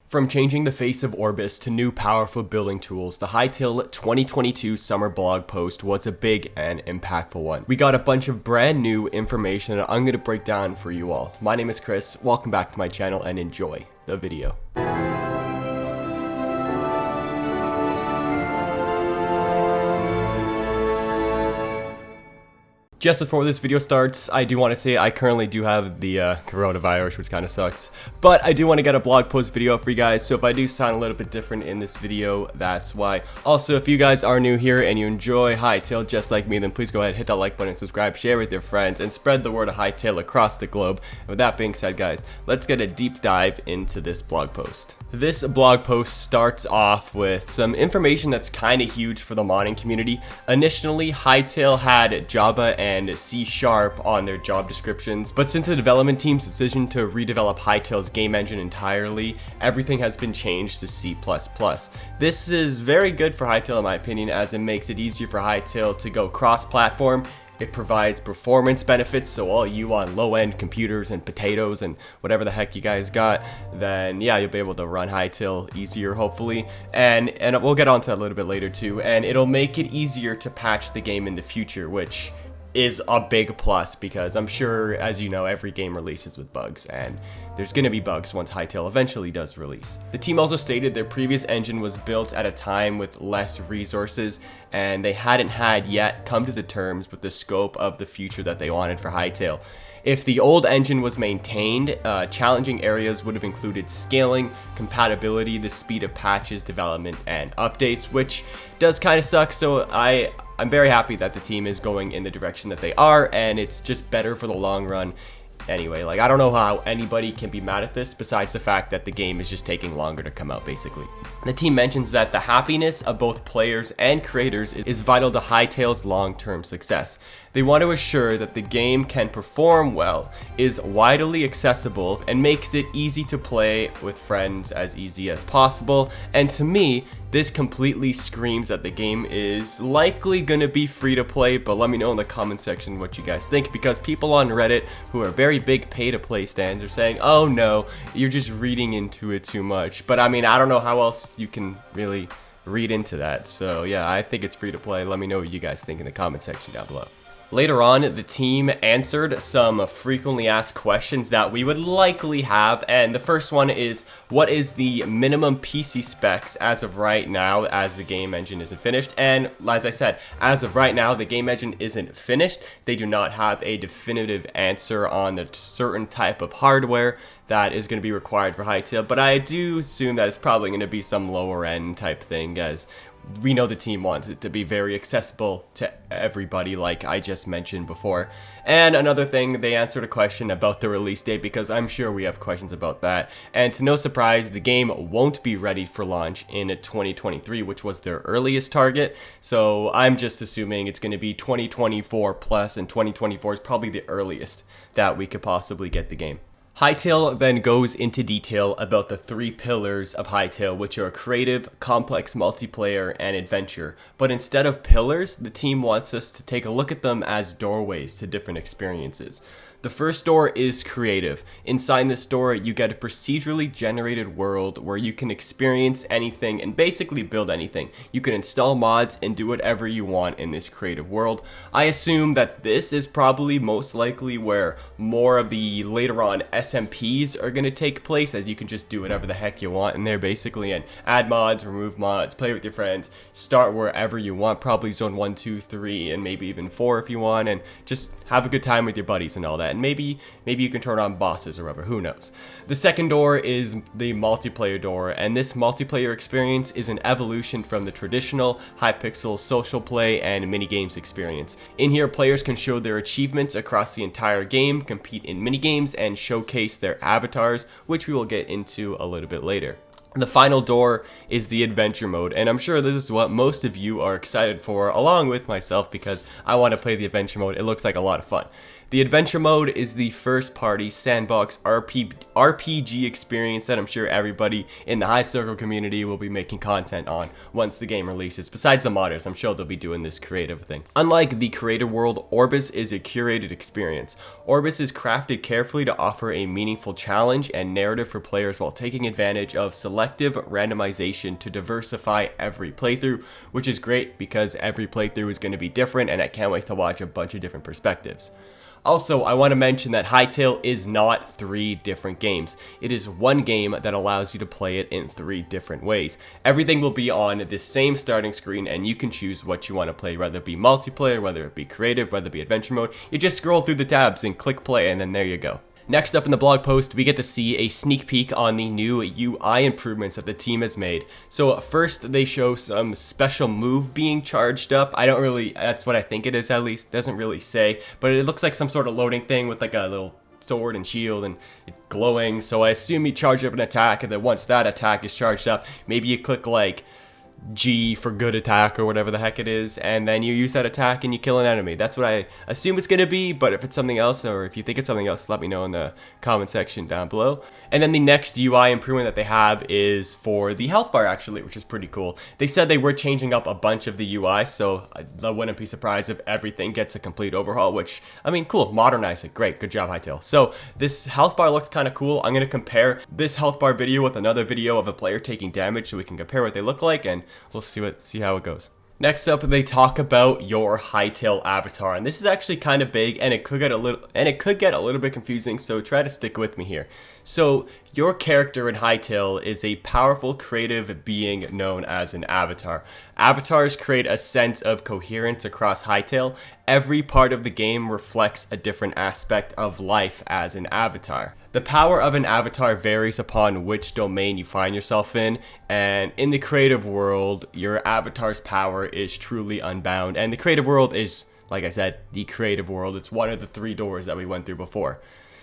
From changing the face of Orbis to new powerful building tools, the Hytale 2022 summer blog post was a big and impactful one. We got a bunch of brand new information that I'm going to break down for you all. My name is Chris, welcome back to my channel and enjoy the video. Just before this video starts, I do want to say I currently do have the coronavirus, which kind of sucks. But I do want to get a blog post video for you guys, so if I do sound a little bit different in this video, that's why. Also, if you guys are new here and you enjoy Hytale just like me, then please go ahead, hit that like button, subscribe, share with your friends, and spread the word of Hytale across the globe. And with that being said, guys, let's get a deep dive into this blog post. This blog post starts off with some information that's kind of huge for the modding community. Initially, Hytale had Java and C# on their job descriptions, but since the development team's decision to redevelop Hytale's game engine entirely, everything has been changed to C++. This is very good for Hytale in my opinion, as it makes it easier for Hytale to go cross-platform. It provides performance benefits, so all you on low-end computers and potatoes and whatever the heck you guys got, then yeah, you'll be able to run Hytale easier, hopefully. And we'll get onto that a little bit later too. And it'll make it easier to patch the game in the future, which is a big plus, because I'm sure, as you know, every game releases with bugs, and there's gonna be bugs once Hytale eventually does release. The team also stated their previous engine was built at a time with less resources, and they hadn't yet come to the terms with the scope of the future that they wanted for Hytale. If the old engine was maintained, challenging areas would have included scaling, compatibility, the speed of patches, development, and updates, which does kind of suck, so I'm very happy that the team is going in the direction that they are, and it's just better for the long run. Anyway, like, I don't know how anybody can be mad at this besides the fact that the game is just taking longer to come out, basically. The team mentions that the happiness of both players and creators is vital to Hytale's long-term success. They want to assure that the game can perform well, is widely accessible, and makes it easy to play with friends as easy as possible. And to me, this completely screams that the game is likely going to be free to play, but let me know in the comment section what you guys think, because people on Reddit who are very big pay to play stands are saying, oh no, you're just reading into it too much. But I mean, I don't know how else you can really read into that. So yeah, I think it's free to play. Let me know what you guys think in the comment section down below. Later on, the team answered some frequently asked questions that we would likely have, and the first one is, what is the minimum PC specs as of right now, as the game engine isn't finished? And as I said, as of right now, the game engine isn't finished. They do not have a definitive answer on the certain type of hardware that is going to be required for Hytale, but I do assume that it's probably going to be some lower end type thing, as we know the team wants it to be very accessible to everybody, like I just mentioned before. And another thing, they answered a question about the release date, because I'm sure we have questions about that. And to no surprise, the game won't be ready for launch in 2023, which was their earliest target. So I'm just assuming it's going to be 2024 plus, and 2024 is probably the earliest that we could possibly get the game. Hytale then goes into detail about the three pillars of Hytale, which are creative, complex multiplayer, and adventure. But instead of pillars, the team wants us to take a look at them as doorways to different experiences. The first door is creative. Inside this door, you get a procedurally generated world where you can experience anything and basically build anything. You can install mods and do whatever you want in this creative world. I assume that this is probably most likely where more of the later on SMPs are going to take place, as you can just do whatever the heck you want in there basically, and add mods, remove mods, play with your friends, start wherever you want, probably zone 1, 2, 3, and maybe even 4 if you want, and just have a good time with your buddies and all that. And maybe you can turn on bosses or whatever, who knows. The second door is the multiplayer door, and this multiplayer experience is an evolution from the traditional hypixel social play and minigames experience. In here, players can show their achievements across the entire game, compete in minigames, and showcase their avatars, which we will get into a little bit later. The final door is the adventure mode, and I'm sure this is what most of you are excited for, along with myself, because I want to play the adventure mode. It looks like a lot of fun. The adventure mode is the first party sandbox RPG experience that I'm sure everybody in the High Circle community will be making content on once the game releases. Besides the modders, I'm sure they'll be doing this creative thing. Unlike the creative world, Orbis is a curated experience. Orbis is crafted carefully to offer a meaningful challenge and narrative for players while taking advantage of selective randomization to diversify every playthrough, which is great because every playthrough is going to be different and I can't wait to watch a bunch of different perspectives. Also, I want to mention that Hytale is not 3 different games. It is one game that allows you to play it in 3 different ways. Everything will be on the same starting screen and you can choose what you want to play, whether it be multiplayer, whether it be creative, whether it be adventure mode. You just scroll through the tabs and click play and then there you go. Next up in the blog post, we get to see a sneak peek on the new UI improvements that the team has made. So first, they show some special move being charged up. That's what I think it is at least, doesn't really say, but it looks like some sort of loading thing with like a little sword and shield and it's glowing. So I assume you charge up an attack and then once that attack is charged up, maybe you click like G for good attack or whatever the heck it is, and then you use that attack and you kill an enemy. That's what I assume it's going to be, but if it's something else or if you think it's something else, let me know in the comment section down below. And then the next UI improvement that they have is for the health bar actually, which is pretty cool. They said they were changing up a bunch of the UI, so I wouldn't be surprised if everything gets a complete overhaul, which, I mean, cool, modernize it, great, good job Hytale. So this health bar looks kind of cool. I'm going to compare this health bar video with another video of a player taking damage so we can compare what they look like and we'll see how it goes. Next up, they talk about your Hytale avatar, and this is actually kind of big, and it could get a little bit confusing. So try to stick with me here. So your character in Hytale is a powerful, creative being known as an avatar. Avatars create a sense of coherence across Hytale. Every part of the game reflects a different aspect of life as an avatar. The power of an avatar varies upon which domain you find yourself in, and in the creative world, your avatar's power is truly unbound, and the creative world is, like I said, the creative world. It's one of the 3 doors that we went through before.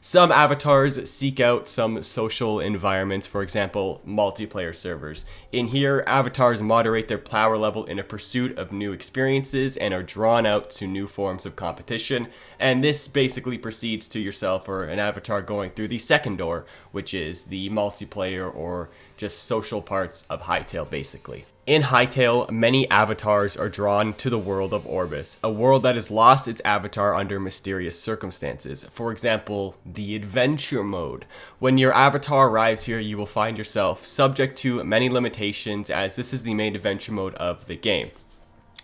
Some avatars seek out some social environments, for example, multiplayer servers. In here, avatars moderate their power level in a pursuit of new experiences and are drawn out to new forms of competition. And this basically proceeds to yourself or an avatar going through the second door, which is the multiplayer or just social parts of Hytale basically. In Hytale, many avatars are drawn to the world of Orbis, a world that has lost its avatar under mysterious circumstances. For example, the adventure mode. When your avatar arrives here, you will find yourself subject to many limitations as this is the main adventure mode of the game.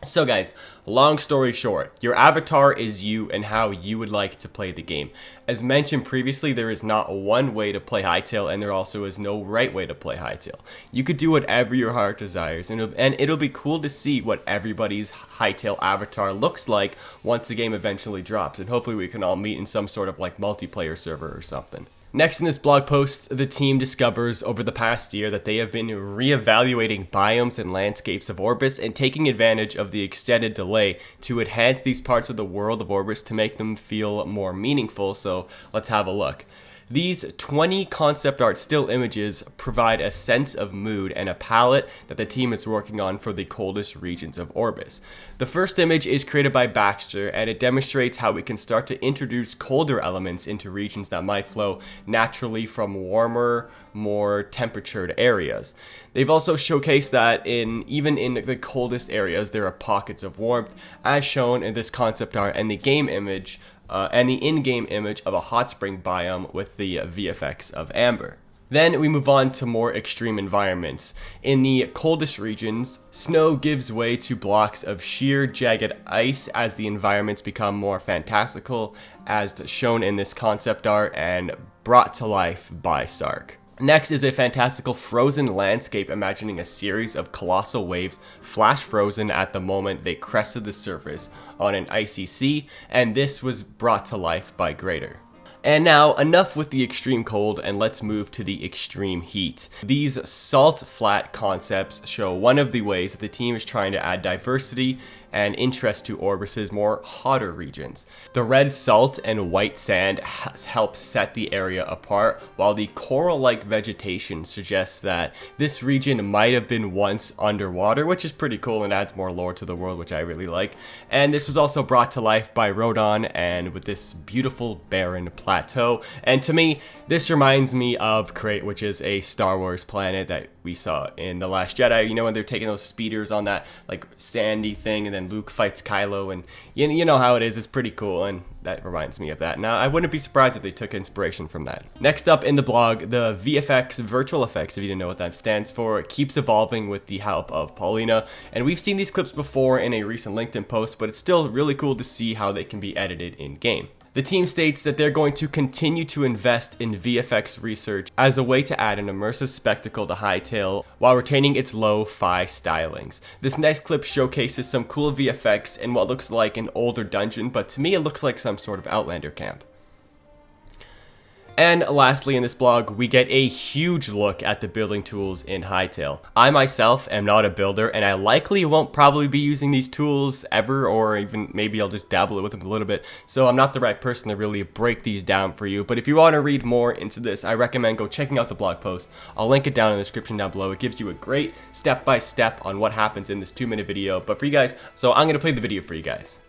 So guys, long story short, your avatar is you and how you would like to play the game. As mentioned previously, there is not one way to play Hytale, and there also is no right way to play Hytale. You could do whatever your heart desires, and it'll be cool to see what everybody's Hytale avatar looks like once the game eventually drops, and hopefully we can all meet in some sort of like multiplayer server or something. Next in this blog post, the team discovers over the past year that they have been reevaluating biomes and landscapes of Orbis and taking advantage of the extended delay to enhance these parts of the world of Orbis to make them feel more meaningful, so let's have a look. These 20 concept art still images provide a sense of mood and a palette that the team is working on for the coldest regions of Orbis. The first image is created by Baxter, and it demonstrates how we can start to introduce colder elements into regions that might flow naturally from warmer, more temperatured areas. They've also showcased that even in the coldest areas, there are pockets of warmth, as shown in this concept art and the game image and the in-game image of a hot spring biome with the VFX of Amber. Then we move on to more extreme environments. In the coldest regions, snow gives way to blocks of sheer jagged ice as the environments become more fantastical, as shown in this concept art and brought to life by Sark. Next is a fantastical frozen landscape imagining a series of colossal waves flash frozen at the moment they crested the surface on an icy sea, and this was brought to life by Greater. And now, enough with the extreme cold, and let's move to the extreme heat. These salt flat concepts show one of the ways that the team is trying to add diversity and interest to Orbis's more hotter regions. The red salt and white sand help set the area apart, while the coral-like vegetation suggests that this region might have been once underwater, which is pretty cool and adds more lore to the world, which I really like. And this was also brought to life by Rodon and with this beautiful barren plateau. And to me, this reminds me of Crate, which is a Star Wars planet that we saw in The Last Jedi. You know, when they're taking those speeders on that like sandy thing, and then Luke fights Kylo, and you know how it is. It's pretty cool, and that reminds me of that. Now, I wouldn't be surprised if they took inspiration from that. Next up in the blog, the VFX, virtual effects, if you didn't know what that stands for, keeps evolving with the help of Paulina, and we've seen these clips before in a recent LinkedIn post, but it's still really cool to see how they can be edited in game. The team states that they're going to continue to invest in VFX research as a way to add an immersive spectacle to Hytale while retaining its lo-fi stylings. This next clip showcases some cool VFX in what looks like an older dungeon, but to me it looks like some sort of Outlander camp. And lastly in this blog, we get a huge look at the building tools in Hytale. I myself am not a builder, and I likely won't probably be using these tools ever, or even maybe I'll just dabble with them a little bit, so I'm not the right person to really break these down for you. But if you want to read more into this, I recommend go checking out the blog post. I'll link it down in the description down below. It gives you a great step-by-step on what happens in this 2-minute video, but for you guys, so I'm going to play the video for you guys.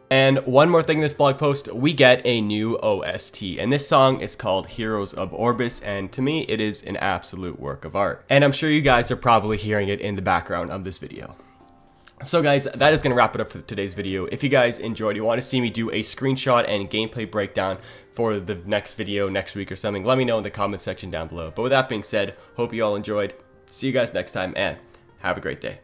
And one more thing in this blog post, we get a new OST, and this song is called Heroes of Orbis, and to me, it is an absolute work of art. And I'm sure you guys are probably hearing it in the background of this video. So guys, that is going to wrap it up for today's video. If you guys enjoyed, you want to see me do a screenshot and gameplay breakdown for the next video next week or something, let me know in the comment section down below. But with that being said, hope you all enjoyed. See you guys next time, and have a great day.